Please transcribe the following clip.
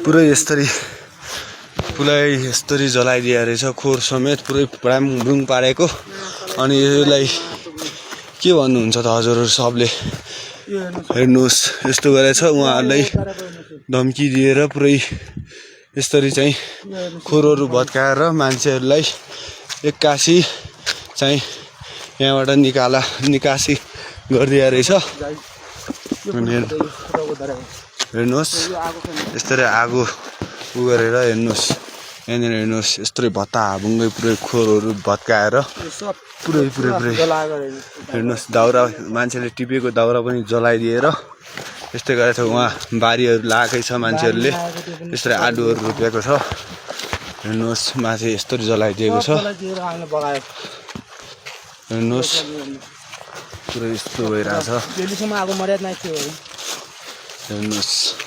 पुरै यस्तरी जलाइदिए रहेछ खोर समेत पुरै भ्रामभ्रुङ पारेको। अनि यसलाई के भन्नुहुन्छ त हजुरहरू सबले हेर्नुहोस् यस्तो गरेछ उहाँहरूलाई धम्की दिएर पुरै यसरी चाहिँ खोरहरू भत्काएर मान्छेहरूलाई एक्कासी चाहिँ यहाँबाट निकासी गरिदिए रहेछ। हेर्नुहोस् यसरी आगो गरेर हेर्नुहोस् यहाँनिर हेर्नुहोस् यस्तै भत्ताभुङ्गै पुरै खोरहरू भत्काएर पुरै हेर्नुहोस् दाउरा मान्छेले टिपेको दाउरा पनि जलाइदिएर यस्तै गरेछ। उहाँ बारीहरू लगाएकै छ मान्छेहरूले यसरी आलुहरू रोपेको छ। हेर्नुहोस् माथि यस्तरी जलाइदिएको छ। हेर्नुहोस् पुरै यस्तो भइरहेछ हेर्नुहोस्।